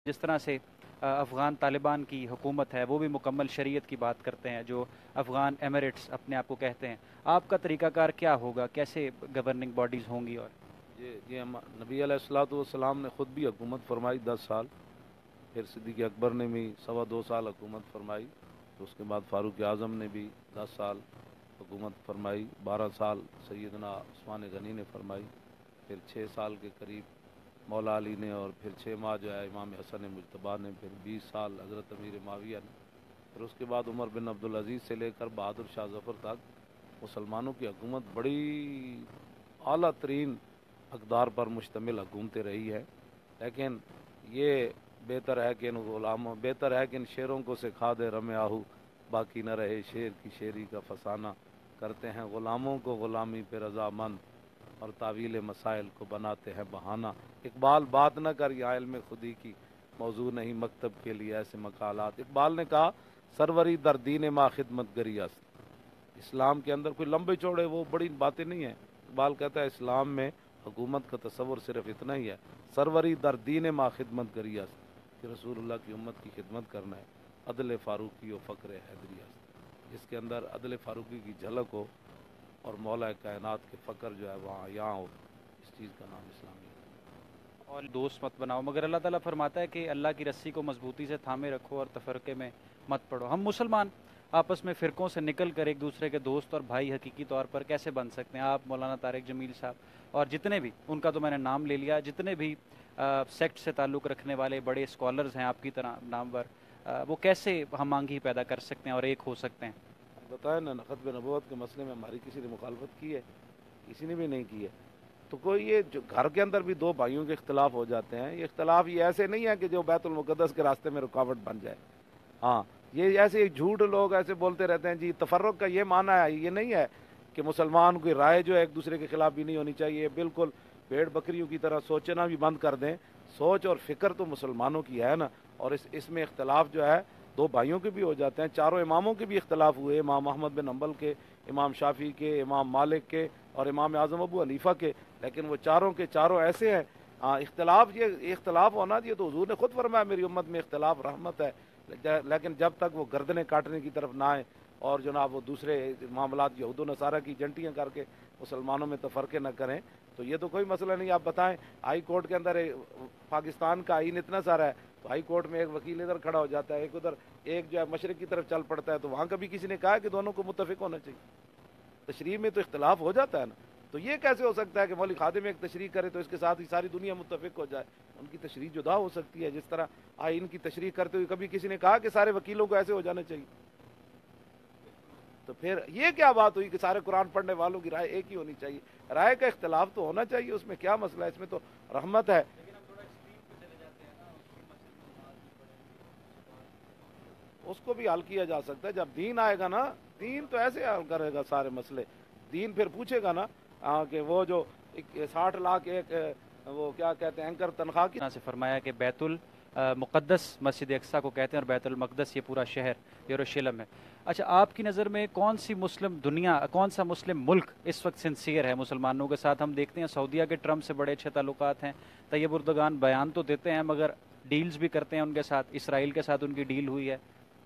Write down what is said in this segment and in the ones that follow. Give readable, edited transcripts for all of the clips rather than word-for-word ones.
جس طرح سے افغان طالبان کی حکومت ہے وہ بھی مکمل شریعت کی بات کرتے ہیں، جو افغان ایمریٹس اپنے آپ کو کہتے ہیں، آپ کا طریقہ کار کیا ہوگا؟ کیسے گورننگ باڈیز ہوں گی؟ اور یہ نبی علیہ الصلوۃ والسلام نے خود بھی حکومت فرمائی 10 سال، پھر صدیق اکبر نے بھی 2.25 سال حکومت فرمائی، تو اس کے بعد فاروق اعظم نے بھی 10 سال حکومت فرمائی، 12 سال سیدنا عثمان غنی نے فرمائی، پھر 6 سال کے قریب مولا علی نے، اور پھر 6 ماہ جو ہے امام حسن مجتبیٰ نے، پھر 20 سال حضرت امیر معاویہ نے، پھر اس کے بعد عمر بن عبدالعزیز سے لے کر بہادر شاہ ظفر تک مسلمانوں کی حکومت بڑی اعلیٰ ترین اقدار پر مشتمل حکومتیں رہی ہے۔ لیکن یہ بہتر ہے کہ ان شیروں کو سکھا دے رم آہو، باقی نہ رہے شیر کی شیری کا فسانہ، کرتے ہیں غلاموں کو غلامی پہ رضامند، اور تعویل مسائل کو بناتے ہیں بہانہ۔ اقبال بات نہ کر یا علم خودی کی، موضوع نہیں مکتب کے لیے ایسے مقالات۔ اقبال نے کہا سروری در دین ما خدمت گری است، اسلام کے اندر کوئی لمبے چوڑے وہ بڑی باتیں نہیں ہیں۔ اقبال کہتا ہے اسلام میں حکومت کا تصور صرف اتنا ہی ہے، سروری در دین ما خدمت گری است، کہ رسول اللہ کی امت کی خدمت کرنا ہے، عدل فاروقی و فقر حیدری است، جس کے اندر عدل فاروقی کی جھلک ہو اور مولا کائنات کے فقر جو ہے وہاں یہاں ہو، اس چیز کا نام اسلامی ہے۔ اور دوست مت بناؤ، مگر اللہ تعالیٰ فرماتا ہے کہ اللہ کی رسی کو مضبوطی سے تھامے رکھو اور تفرقے میں مت پڑو۔ ہم مسلمان آپس میں فرقوں سے نکل کر ایک دوسرے کے دوست اور بھائی حقیقی طور پر کیسے بن سکتے ہیں؟ آپ مولانا طارق جمیل صاحب اور جتنے بھی، ان کا تو میں نے نام لے لیا، جتنے بھی سیکٹ سے تعلق رکھنے والے بڑے اسکالرز ہیں آپ کی طرح نامور، وہ کیسے ہم آنگھی پیدا کر سکتے ہیں اور ایک ہو سکتے ہیں؟ بتائیں نا، ختم نبوت کے مسئلے میں ہماری کسی نے مخالفت کی ہے؟ کسی نے بھی نہیں کی ہے۔ تو کوئی یہ جو گھر کے اندر بھی دو بھائیوں کے اختلاف ہو جاتے ہیں، یہ اختلاف یہ ایسے نہیں ہے کہ جو بیت المقدس کے راستے میں رکاوٹ بن جائے۔ ہاں، یہ ایسے جھوٹ لوگ ایسے بولتے رہتے ہیں جی تفرق کا یہ معنی ہے، یہ نہیں ہے کہ مسلمان کی رائے جو ہے ایک دوسرے کے خلاف بھی نہیں ہونی چاہیے، بالکل بھیڑ بکریوں کی طرح سوچنا بھی بند کر دیں۔ سوچ اور فکر تو مسلمانوں کی ہے نا، اور اس میں اختلاف جو ہے دو بھائیوں کے بھی ہو جاتے ہیں، چاروں اماموں کے بھی اختلاف ہوئے، امام احمد بن حنبل کے، امام شافعی کے، امام مالک کے، اور امام اعظم ابو حنیفہ کے، لیکن وہ چاروں کے چاروں ایسے ہیں۔ اختلاف، یہ اختلاف ہونا، یہ تو حضور نے خود فرمایا میری امت میں اختلاف رحمت ہے، لیکن جب تک وہ گردنیں کاٹنے کی طرف نہ آئے اور جناب وہ دوسرے معاملات یہود و نصارہ کی جنٹیاں کر کے مسلمانوں میں تفرقے نہ کریں، تو یہ تو کوئی مسئلہ نہیں۔ آپ بتائیں ہائی کورٹ کے اندر پاکستان کا آئین اتنا سارا ہے، تو ہائی کورٹ میں ایک وکیل ادھر کھڑا ہو جاتا ہے، ایک ادھر، ایک جو ہے مشرق کی طرف چل پڑتا ہے، تو وہاں کبھی کسی نے کہا کہ دونوں کو متفق ہونا چاہیے؟ تشریح میں تو اختلاف ہو جاتا ہے نا، تو یہ کیسے ہو سکتا ہے کہ مولوی خادم ایک تشریح کرے تو اس کے ساتھ ہی ساری دنیا متفق ہو جائے؟ ان کی تشریح جدا ہو سکتی ہے، جس طرح آئین کی تشریح کرتے ہوئے کبھی کسی نے کہا کہ سارے وکیلوں کو ایسے ہو جانا چاہیے؟ تو پھر یہ کیا بات ہوئی کہ سارے قرآن پڑھنے والوں کی رائے ایک ہی ہونی چاہیے؟ رائے کا اختلاف تو ہونا چاہیے، اس میں کیا مسئلہ ہے؟ اس میں تو رحمت ہے۔ اس کو بھی حل کیا جا سکتا ہے جب دین آئے گا نا، دین تو ایسے حل کرے گا سارے مسئلے۔ دین پھر پوچھے گا نا کہ وہ جو 60 لاکھ ایک وہ کیا کہتے ہیں اینکر تنخواہ کی سے فرمایا کہ بیت المقدس مسجد اقصیٰ کو کہتے ہیں، اور بیت المقدس یہ پورا شہر یروشلم ہے۔ اچھا، آپ کی نظر میں کون سا مسلم ملک اس وقت سنسیئر ہے مسلمانوں کے ساتھ؟ ہم دیکھتے ہیں سعودیہ کے ٹرمپ سے بڑے اچھے تعلقات ہیں، طیب اردگان بیان تو دیتے ہیں مگر ڈیلز بھی کرتے ہیں ان کے ساتھ۔ اسرائیل کے ساتھ ان کی ڈیل ہوئی ہے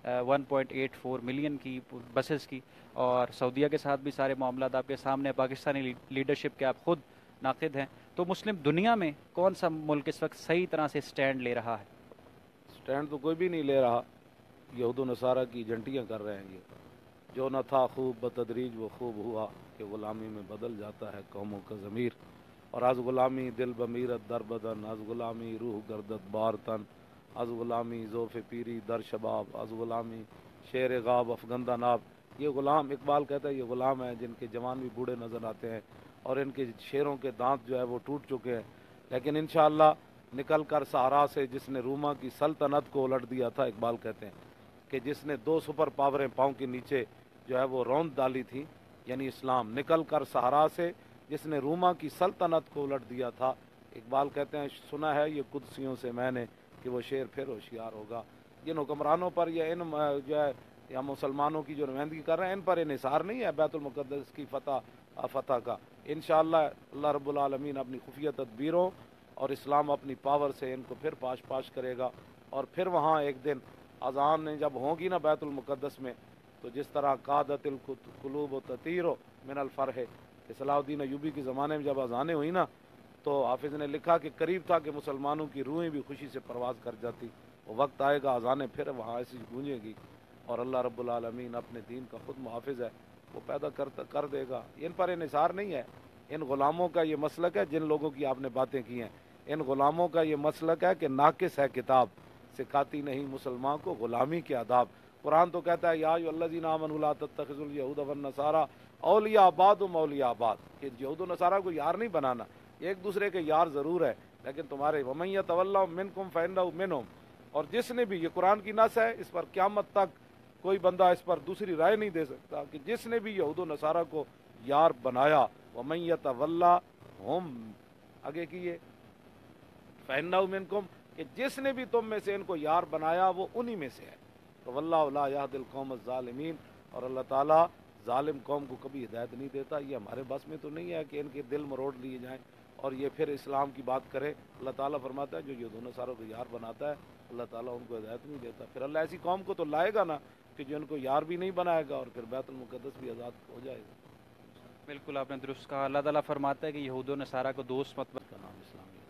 1.84 ملین کی بسز کی، اور سعودیہ کے ساتھ بھی سارے معاملات آپ کے سامنے۔ پاکستانی لیڈرشپ کے آپ خود ناقد ہیں، تو مسلم دنیا میں کون سا ملک اس وقت صحیح طرح سے سٹینڈ لے رہا ہے؟ سٹینڈ تو کوئی بھی نہیں لے رہا، یہود و نصارہ کی جنٹیاں کر رہے ہیں۔ یہ جو نہ تھا خوب بتدریج وہ خوب ہوا، کہ غلامی میں بدل جاتا ہے قوموں کا ضمیر، اور از غلامی دل بمیرت در بدن، از غلامی روح گردت بار تن، از غلامی ذوف پیری در شباب، از غلامی شیر غاب افغندہ ناب۔ یہ غلام، اقبال کہتا ہے یہ غلام ہیں جن کے جوان بھی بوڑھے نظر آتے ہیں، اور ان کے شیروں کے دانت جو ہے وہ ٹوٹ چکے ہیں، لیکن انشاءاللہ نکل کر صحرا سے جس نے روما کی سلطنت کو الٹ دیا تھا، اقبال کہتے ہیں کہ جس نے 2 سپر پاوریں پاؤں کے نیچے جو ہے وہ روند ڈالی تھی، یعنی اسلام، نکل کر صحرا سے جس نے روما کی سلطنت کو الٹ دیا تھا۔ اقبال کہتے ہیں سنا ہے یہ قدسیوں سے میں نے کہ وہ شیر پھر ہوشیار ہوگا۔ جن حکمرانوں پر یا ان جو ہے یا مسلمانوں کی جو نمائندگی کر رہے ہیں، ان پر انحصار نہیں ہے بیت المقدس کی فتح کا۔ انشاءاللہ اللہ رب العالمین اپنی خفیہ تدبیروں اور اسلام اپنی پاور سے ان کو پھر پاش پاش کرے گا. اور پھر وہاں ایک دن اذان جب ہوگی نا بیت المقدس میں، تو جس طرح قادت القلوب و تطیر من الفرح، کہ صلاح الدین ایوبی کے زمانے میں جب اذانیں ہوئی نا تو حافظ نے لکھا کہ قریب تھا کہ مسلمانوں کی روحیں بھی خوشی سے پرواز کر جاتی. وہ وقت آئے گا اذانیں پھر وہاں ایسی گونجے گی، اور اللہ رب العالمین اپنے دین کا خود محافظ ہے، وہ پیدا کر دے گا. ان پر انحصار نہیں ہے. ان غلاموں کا یہ مسلک ہے، جن لوگوں کی آپ نے باتیں کی ہیں، ان غلاموں کا یہ مسلک ہے کہ ناقص ہے کتاب، سکھاتی نہیں مسلمان کو غلامی کے آداب. قرآن تو کہتا ہے یا ایھا الذین آمنوا لا تتخذوا الیہود والنصارى اولیاء بعضهم اولیاء بعض، کہ یہود و نصارہ کو یار نہیں بنانا، ایک دوسرے کے یار ضرور ہے لیکن تمہارے ومن یتولہم منکم فانہ منہم. اور جس نے بھی، یہ قرآن کی نص ہے، اس پر قیامت تک کوئی بندہ اس پر دوسری رائے نہیں دے سکتا، کہ جس نے بھی یہود و نصارہ کو یار بنایا، ومن یتولہم آگے کیے فانہ منکم، کہ جس نے بھی تم میں سے ان کو یار بنایا وہ انہی میں سے ہے. تو واللہ لا یہدی القوم الظالمین، اور اللہ تعالیٰ ظالم قوم کو کبھی ہدایت نہیں دیتا. یہ ہمارے بس میں تو نہیں ہے کہ ان کے دل مروڑ لیے جائیں اور یہ پھر اسلام کی بات کرے. اللہ تعالیٰ فرماتا ہے جو یہ دونوں ساروں کو یار بناتا ہے اللہ تعالیٰ ان کو ہدایت نہیں دیتا. پھر اللہ ایسی قوم کو تو لائے گا نا کہ جو ان کو یار بھی نہیں بنائے گا، اور پھر بیت المقدس بھی آزاد ہو جائے گا. بالکل آپ نے درست کہا. اللہ تعالیٰ فرماتا ہے کہ یہود و نصارہ کو دوست مت اس کا نام اسلام ہے.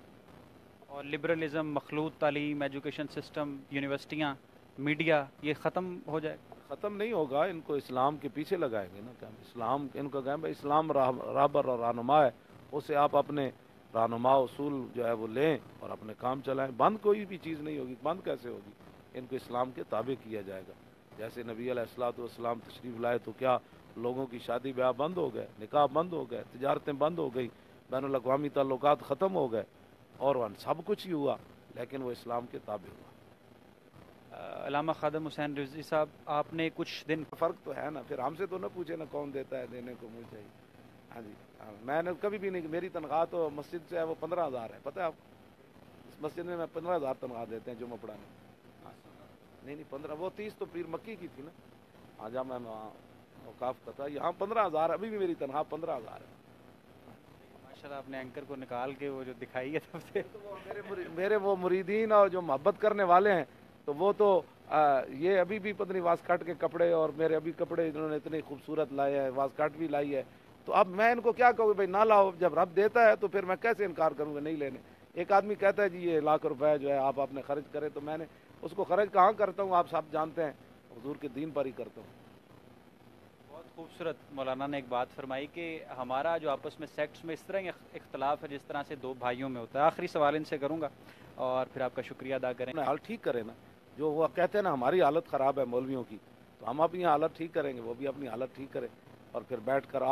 اور لبرلزم، مخلوط تعلیم، ایجوکیشن سسٹم، یونیورسٹیاں، میڈیا، یہ ختم ہو جائے. ختم نہیں ہوگا. ان کو اسلام کے پیچھے لگائیں گے نا، کہ ہم اسلام، ان کو کہیں بھائی اسلام رہبر اور رہنما ہے، اسے آپ اپنے رہنما اصول جو ہے وہ لیں اور اپنے کام چلائیں. بند کوئی بھی چیز نہیں ہوگی. بند کیسے ہوگی؟ ان کو اسلام کے تابع کیا جائے گا. جیسے نبی علیہ الصلوۃ والسلام تشریف لائے تو کیا لوگوں کی شادی بیاہ بند ہو گئے، نکاح بند ہو گئے، تجارتیں بند ہو گئی، بین الاقوامی تعلقات ختم ہو گئے، اور سب کچھ ہی ہوا، لیکن وہ اسلام کے تابع ہوا. علامہ خادم حسین رضوی صاحب، آپ نے کچھ دن فرق تو ہے نا. پھر ہم سے تو نہ پوچھے نا کون دیتا ہے، دینے کو منہ چاہیے. ہاں جی، میں نے کبھی بھی نہیں، میری تنخواہ تو مسجد سے ہے وہ 15,000 ہے. پتہ ہے آپ، اس مسجد میں 15,000 تنخواہ دیتے ہیں جمعہ پڑھانے. نہیں 15، وہ 30 تو پیر مکی کی تھی نا. جب میں اوقاف کا تھا، یہاں 15,000، ابھی بھی میری تنخواہ 15,000 ہے. ماشاءاللہ آپ نے اینکر کو نکال کے وہ جو دکھائی ہے تب سے. میرے وہ مریدین اور جو محبت کرنے والے ہیں تو وہ تو یہ ابھی بھی پتہ نہیں واسکٹ کے کپڑے، اور میرے ابھی کپڑے انہوں نے اتنے خوبصورت لائے ہیں، واسکٹ بھی لائی ہے. تو اب میں ان کو کیا کہوں بھائی نہ لاؤ، جب رب دیتا ہے تو پھر میں کیسے انکار کروں گا نہیں لینے. ایک آدمی کہتا ہے جی یہ ₹1,00,000 جو ہے آپ اپنے خرچ کریں، تو میں نے اس کو خرچ کہاں کرتا ہوں، آپ سب جانتے ہیں، حضور کے دین پر ہی کرتا ہوں. بہت خوبصورت مولانا نے ایک بات فرمائی کہ ہمارا جو آپس میں سیکٹس میں اس طرح اختلاف ہے جس طرح سے دو بھائیوں میں ہوتا ہے. آخری سوال ان سے کروں گا اور پھر آپ کا شکریہ ادا کریں. اپنا حال ٹھیک کرے نا. جو وہ کہتے ہیں نا ہماری حالت خراب ہے مولویوں کی، تو ہم اپنی حالت ٹھیک کریں گے، وہ بھی اپنی حالت ٹھیک کرے، اور پھر بیٹھ کر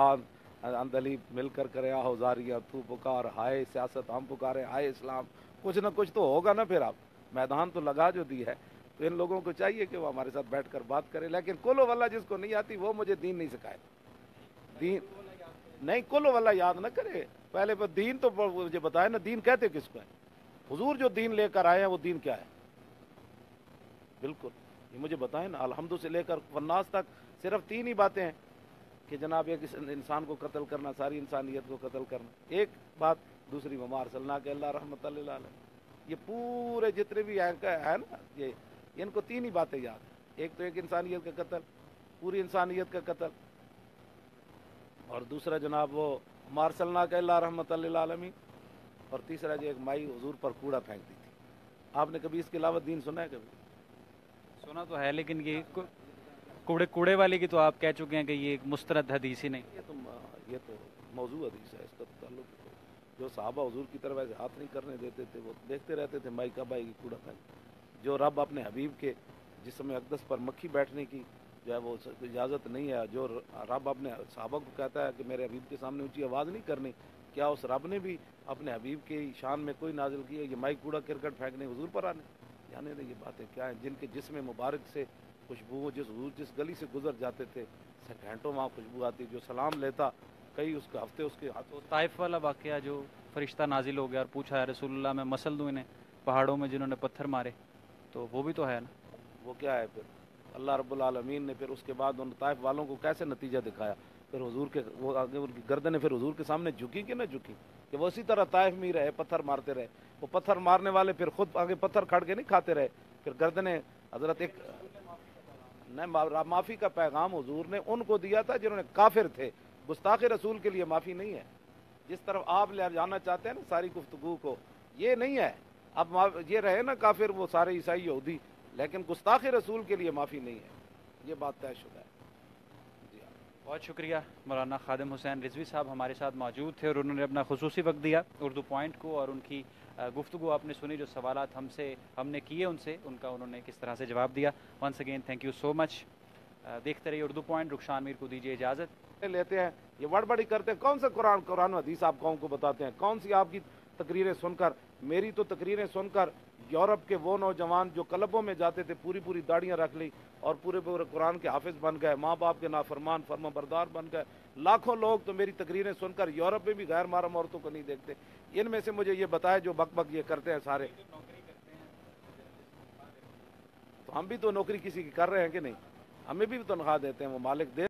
اندلی مل کر کرے آہوزاریاں تو پکار، ہائے سیاست ہم پکارے، ہائے اسلام. کچھ نہ کچھ تو ہوگا نا. پھر آپ میدان تو لگا جو دی ہے، تو ان لوگوں کو چاہیے کہ وہ ہمارے ساتھ بیٹھ کر بات کرے. لیکن کلو واللہ جس کو نہیں آتی وہ مجھے دین نہیں سکھائے. دین نہیں، کلو واللہ یاد نہ کرے. پہلے دین تو مجھے بتائے نا، دین کہتے کس کو ہے؟ حضور جو دین لے کر آئے ہیں وہ دین کیا ہے؟ بالکل یہ مجھے بتائیں نا. الحمد سے لے کر والناس تک صرف 3 ہی باتیں ہیں، کہ جناب ایک انسان کو قتل کرنا، ساری انسانیت کو قتل کرنا، ایک بات. دوسری وما ارسلناک الا رحمۃ للعالمین. یہ پورے جتنے بھی ہیں نا، یہ ان کو 3 ہی باتیں یاد ہیں. ایک تو ایک انسانیت کا قتل، پوری انسانیت کا قتل، اور دوسرا جناب وہ وما ارسلناک الا رحمۃ للعالمین، اور تیسرا جو ایک مائی حضور پر کوڑا پھینکتی تھی. آپ نے کبھی اس کے علاوہ دین سنا ہے؟ کبھی سنا تو ہے، لیکن یہ کوڑے والے کی تو آپ کہہ چکے ہیں کہ یہ ایک مستند حدیث ہی نہیں. یہ تو موضوع حدیث ہے. اس کا تعلق جو صحابہ حضور کی طرف ایسے ہاتھ نہیں کرنے دیتے تھے، وہ دیکھتے رہتے تھے مائی کب آئے گی کوڑا پھینک. جو رب اپنے حبیب کے جسم اقدس پر مکھی بیٹھنے کی جو ہے وہ اجازت نہیں ہے، جو رب اپنے صحابہ کو کہتا ہے کہ میرے حبیب کے سامنے اونچی آواز نہیں کرنی، کیا اس رب نے بھی اپنے حبیب کی شان میں کوئی نازل کی ہے یہ مائی کوڑا کرکٹ پھینکنے حضور پر آنے؟ یعنی یہ باتیں کیا ہیں؟ جن کے جسم مبارک سے خوشبو، جس گلی سے گزر جاتے تھے گھنٹوں وہاں خوشبو آتی، جو سلام لیتا کئی اس کا ہفتے اس کے ہاتھوں. طائف والا واقعہ جو فرشتہ نازل ہو گیا اور پوچھا ہے رسول اللہ میں مسل دوں انہیں پہاڑوں میں جنہوں نے پتھر مارے، تو وہ بھی تو ہے نا. وہ کیا ہے پھر؟ اللہ رب العالمین نے پھر اس کے بعد ان طائف والوں کو کیسے نتیجہ دکھایا؟ پھر حضور کے وہ آگے ان کی گردنیں پھر حضور کے سامنے جھکی کہ نہ جھکی؟ کہ وہ اسی طرح طائف میں رہے, پتھر مارتے رہے. وہ پتھر مارنے والے پھر خود آگے پتھر کھڑ کے نہیں کھاتے رہے, پھر گردنیں حضرت ایک معافی کا پیغام حضور نے ان کو دیا تھا جنہوں نے کافر تھے. گستاخ رسول کے لیے معافی نہیں ہے. جس طرف آپ لے جانا چاہتے ہیں نا ساری گفتگو کو, یہ نہیں ہے. اب یہ رہے نا کافر وہ سارے عیسائی یہودی, لیکن گستاخ رسول کے لیے معافی نہیں ہے. یہ بات طے شدہ ہے. بہت شکریہ. مولانا خادم حسین رضوی صاحب ہمارے ساتھ موجود تھے اور انہوں نے اپنا خصوصی وقت دیا اردو پوائنٹ کو, اور ان کی گفتگو آپ نے سنی, جو سوالات ہم نے کیے ان سے, ان کا انہوں نے کس طرح سے جواب دیا. Once again thank you so much. دیکھتے رہیے اردو پوائنٹ. رخشان میر کو دیجیے اجازت. لیتے ہیں یہ بڑی کرتے ہیں. کون سا قرآن حدیث آپ قوم کو بتاتے ہیں؟ کون سی آپ کی تقریریں سن کر؟ میری تو تقریریں سن کر یورپ کے وہ نوجوان جو کلبوں میں جاتے تھے پوری داڑیاں رکھ لی اور پورے قرآن کے حافظ بن گئے, ماں باپ کے نافرمان فرما بردار بن گئے. لاکھوں لوگ تو میری تقریریں سن کر یورپ میں بھی غیر محرم عورتوں کو نہیں دیکھتے. ان میں سے مجھے یہ بتائے جو بک بک یہ کرتے ہیں سارے, تو ہم بھی تو نوکری کسی کی کر رہے ہیں کہ نہیں؟ ہمیں بھی تنخواہ دیتے ہیں, وہ مالک دے